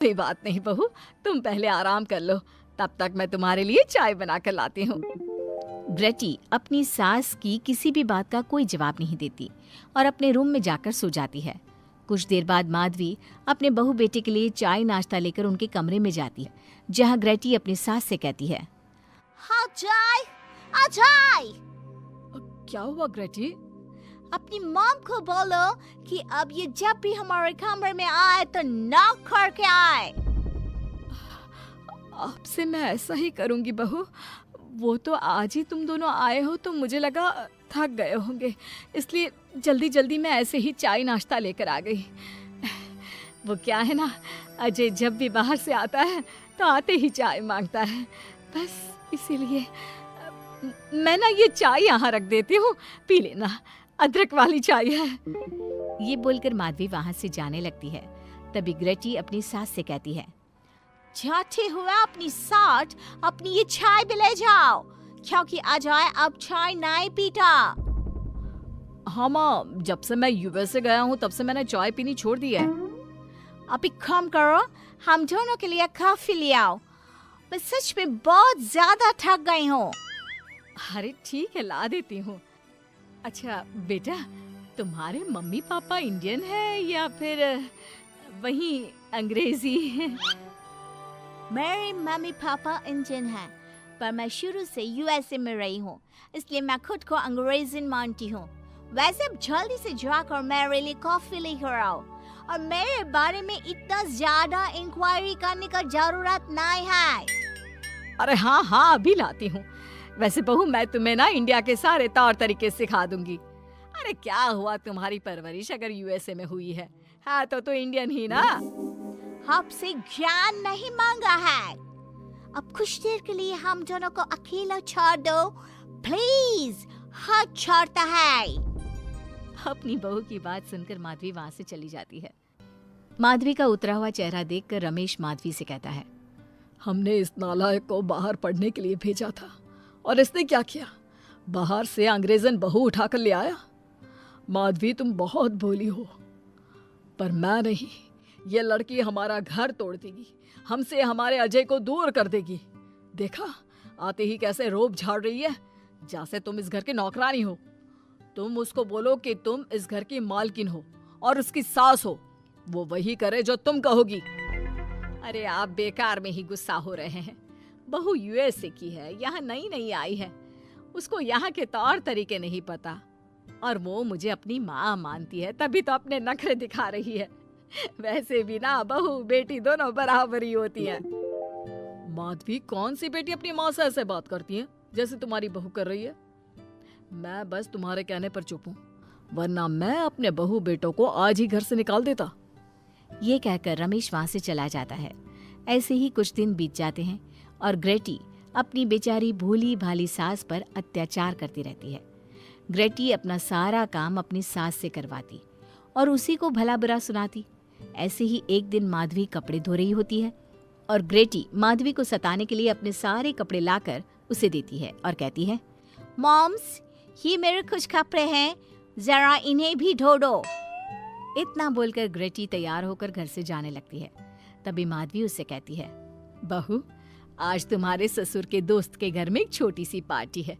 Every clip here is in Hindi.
कोई बात नहीं बहू, तुम पहले आराम कर लो, तब तक मैं तुम्हारे लिए चाय बना कर लाती हूँ। ग्रेटी अपनी सास की किसी भी बात का कोई जवाब नहीं देती और अपने रूम में जाकर सो जाती है। कुछ देर बाद माधवी अपने बहू बेटे के लिए चाय नाश्ता लेकर उनके कमरे में जाती है, जहाँ ग्रेटी अपनी सास से कहती है, हाँ चाय, आ चाय। क्या हुआ ग्रेटी? अपनी मॉम को बोलो कि अब ये जब भी हमारे कमरे में आए तो नॉक करके आए। आपसे मैं ऐसा ही करूंगी बहू। वो तो आज ही तुम दोनों आए हो तो मुझे लगा थक गए होंगे, इसलिए जल्दी जल्दी मैं ऐसे ही चाय नाश्ता लेकर आ गई। वो क्या है ना, अजय जब भी बाहर से आता है तो आते ही चाय मांगता है, बस इसीलिए मैं ना ये चाय यहाँ रख देती हूँ, पी लेना, अदरक वाली चाय है। ये बोलकर माधवी वहाँ से जाने लगती है। तभी ग्रेटी अपनी सास से कहती है, जाते हुए अपनी साथ अपनी ये चाय भी ले जाओ, क्योंकि अजय अब चाय नहीं पीता। हाँ माँ, जब से मैं यूएस से गया हूँ तब से मैंने चाय पीनी छोड़ दी है। अब एक काम करो, हम दोनों के लिए कॉफी ले आओ, मैं सच में बहुत ज्यादा थक गई हूँ। अरे ठीक है, ला देती हूँ। अच्छा बेटा, तुम्हारे मम्मी पापा इंडियन है या फिर वही अंग्रेजी है? मेरे मम्मी पापा इंडियन हैं, पर मैं शुरू से यूएसए में रही हूँ, इसलिए मैं खुद को अंग्रेज़ी मानती हूँ। वैसे अब जल्दी से जाकर मेरे लिए कॉफी लेकर आओ, और मेरे बारे में इतना ज्यादा इंक्वायरी करने का जरूरत नहीं है। अरे हाँ हाँ, अभी लाती हूँ। वैसे बहू, मैं तुम्हें ना इंडिया के सारे तौर तरीके सिखा दूंगी। अरे क्या हुआ, तुम्हारी परवरिश अगर यूएसए में हुई है तो इंडियन ही ना। आपसे ज्ञान नहीं मांगा है, अब कुछ देर के लिए हम दोनों को अकेला छोड़ दो प्लीज, हाथ छोड़ता है। अपनी बहू की बात सुनकर माधवी वहाँ से चली जाती है। माधवी का उतरा हुआ चेहरा देखकर रमेश माधवी से कहता है, हमने इस नालायक को बाहर पढ़ने के लिए भेजा था और इसने क्या किया, बाहर से अंग्रेजन बहू उठाकर ले आया। माधवी तुम बहुत भोली हो, पर मैं नहीं, ये लड़की हमारा घर तोड़ देगी, हमसे हमारे अजय को दूर कर देगी। देखा, आते ही कैसे रोब झाड़ रही है, जैसे तुम इस घर की नौकरानी हो। तुम उसको बोलो कि तुम इस घर की मालकिन हो और उसकी सास हो, वो वही करे जो तुम कहोगी। अरे आप बेकार में ही गुस्सा हो रहे हैं। बहू यूएसए की है, यहाँ नई नई आई है, उसको यहाँ के तौर तरीके नहीं पता, और वो मुझे अपनी माँ मानती है, तभी तो अपने नखरे दिखा रही है। वैसे भी ना बहू बेटी दोनों बराबरी होती है। माधवी, कौन सी बेटी अपनी माँ से ऐसे बात करती है जैसे तुम्हारी बहू कर रही है? मैं बस तुम्हारे कहने पर चुप हूँ, वरना मैं अपने बहू बेटों को आज ही घर से निकाल देता। ये कहकर रमेश वहाँ से चला जाता है। ऐसे ही कुछ दिन बीत जाते हैं और ग्रेटी अपनी बेचारी भोली भाली सास पर अत्याचार करती रहती है। ग्रेटी अपना सारा काम अपनी सास से करवाती और उसी को भला बुरा सुनाती। ऐसे ही एक दिन माधवी कपड़े धो रही होती है और ग्रेटी माधवी को सताने के लिए अपने सारे कपड़े लाकर उसे देती है और कहती है, मॉम्स, ये मेरे कुछ कपड़े हैं, जरा इन्हें भी धो दो। इतना बोलकर ग्रेटी तैयार होकर घर से जाने लगती है। तभी माधवी उससे कहती है, बहू, आज तुम्हारे ससुर के दोस्त के घर में एक छोटी सी पार्टी है,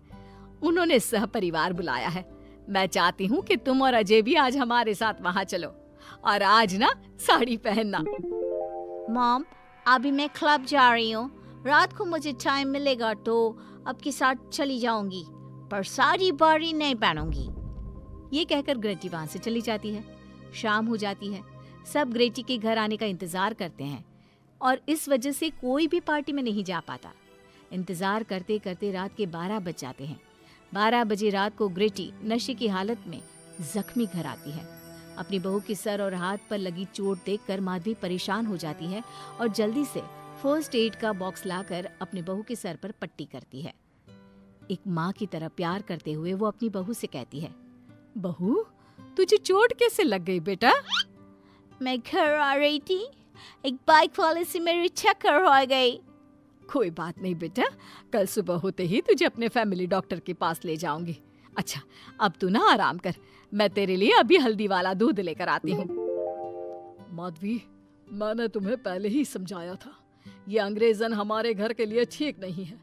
उन्होंने सह परिवार बुलाया है। मैं चाहती हूँ कि तुम और अजय भी आज हमारे साथ वहाँ चलो, और आज ना साड़ी पहनना। मॉम, अभी मैं क्लब जा रही हूँ, रात को मुझे टाइम मिलेगा तो आपके साथ चली जाऊंगी, पर साड़ी बारी नहीं पहनूंगी। ये कहकर ग्रेटी वहाँ से चली जाती है। शाम हो जाती है, सब ग्रेटी के घर आने का इंतजार करते हैं और इस वजह से कोई भी पार्टी में नहीं जा पाता। इंतजार करते करते रात के 12 बज जाते हैं। 12 बजे रात को ग्रेटी नशे की हालत में जख्मी घर आती है। अपनी बहू के सर और हाथ पर लगी चोट देखकर माधवी परेशान हो जाती है और जल्दी से फर्स्ट एड का बॉक्स लाकर अपनी बहू के सर पर पट्टी करती है। एक माँ की तरह प्यार करते हुए वो अपनी बहू से कहती है, बहू, तुझे चोट कैसे लग गई बेटा? मैं घर आ रही थी, एक बाइक वाले से मेरी टक्कर हो गई। कोई बात नहीं बेटा, कल सुबह होते ही तुझे अपने फैमिली डॉक्टर के पास ले जाऊंगी। अच्छा, अब तू ना आराम कर, मैं तेरे लिए अभी हल्दी वाला दूध लेकर आती हूँ। माधवी, मैंने तुम्हें पहले ही समझाया था, ये अंग्रेजन हमारे घर के लिए ठीक नहीं है,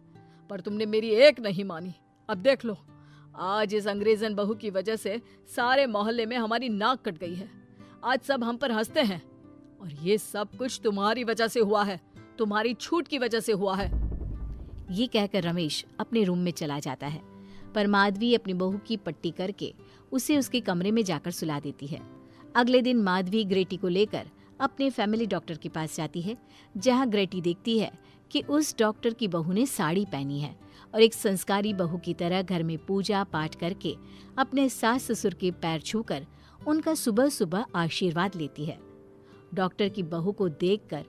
पर तुमने मेरी एक नहीं मानी। अब देख लो, आज इस अंग्रेजन बहू की वजह से सारे मोहल्ले में हमारी नाक कट गई है। आज सब हम पर हंसते हैं और ये सब कुछ तुम्हारी वजह से हुआ है, तुम्हारी छूट की वजह से हुआ है। ये कहकर रमेश अपने रूम में चला जाता है, पर माधवी अपनी बहू की पट्टी करके उसे उसके कमरे में जाकर सुला देती है। अगले दिन माधवी ग्रेटी को लेकर अपने फैमिली डॉक्टर के पास जाती है, जहां ग्रेटी देखती है कि उस डॉक्टर की बहू ने साड़ी पहनी है और एक संस्कारी बहू की तरह घर में पूजा पाठ करके अपने सास ससुर के पैर छूकर उनका सुबह सुबह आशीर्वाद लेती है। डॉक्टर की बहू को देखकर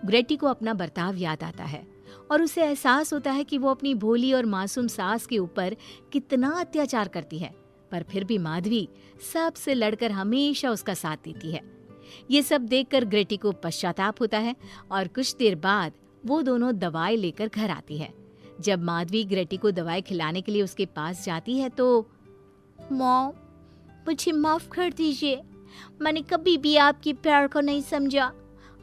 ग्रेटी को अपना बर्ताव याद आता है और उसे एहसास होता है कि वो अपनी भोली और मासूम सास के ऊपर कितना अत्याचार करती है, पर फिर भी माधवी सबसे लड़कर हमेशा उसका साथ देती है। ये सब देखकर ग्रेटी को पश्चाताप होता है और कुछ देर बाद वो दोनों दवाई लेकर घर आती है। जब माधवी ग्रेटी को दवाई खिलाने के लिए उसके पास जाती है तो मॉम, मुझे माफ कर दीजिए, मैंने कभी भी आपके प्यार को नहीं समझा,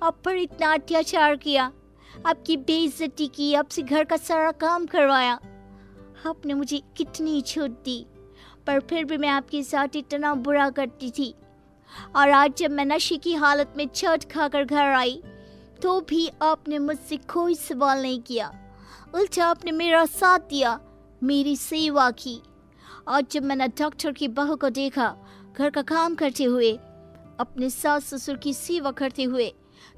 आप पर इतना अत्याचार किया, आपकी बेइज्जती की, आपसे घर का सारा काम करवाया। आपने मुझे कितनी छूट दी, पर फिर भी मैं आपके साथ इतना बुरा करती थी। और आज जब मैं नशे की हालत में चोट खाकर घर आई तो भी आपने मुझसे कोई सवाल नहीं किया, उल्टा आपने मेरा साथ दिया, मेरी सेवा की। आज जब मैंने डॉक्टर की बहू को देखा घर का काम करते हुए, अपने सास ससुर की सेवा करते हुए,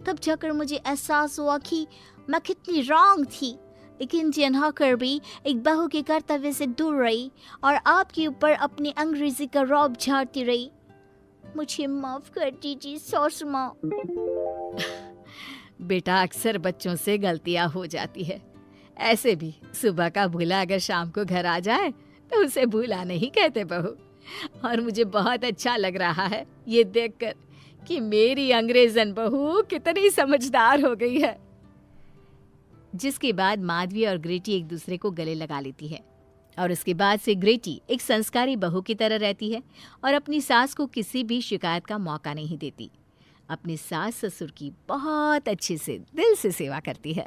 तब जाकर मुझे एहसास हुआ कि मैं कितनी रॉन्ग थी। एक इंडियन होकर भी एक बहू के कर्तव्य से दूर रही और आपके ऊपर अपनी अंग्रेजी का रौब झाड़ती रही। मुझे माफ कर दीजिए सासू माँ। बेटा, अक्सर बच्चों से गलतियां हो जाती है। ऐसे भी सुबह का भूला अगर शाम को घर आ जाए तो उसे भूला नहीं कहते बहू। और मुझे बहुत अच्छा लग रहा है ये देखकर कि मेरी अंग्रेजन बहू कितनी समझदार हो गई है। जिसके बाद माधवी और ग्रेटी एक दूसरे को गले लगा लेती है और उसके बाद से ग्रेटी एक संस्कारी बहू की तरह रहती है और अपनी सास को किसी भी शिकायत का मौका नहीं देती। अपनी सास ससुर की बहुत अच्छे से दिल से सेवा करती है।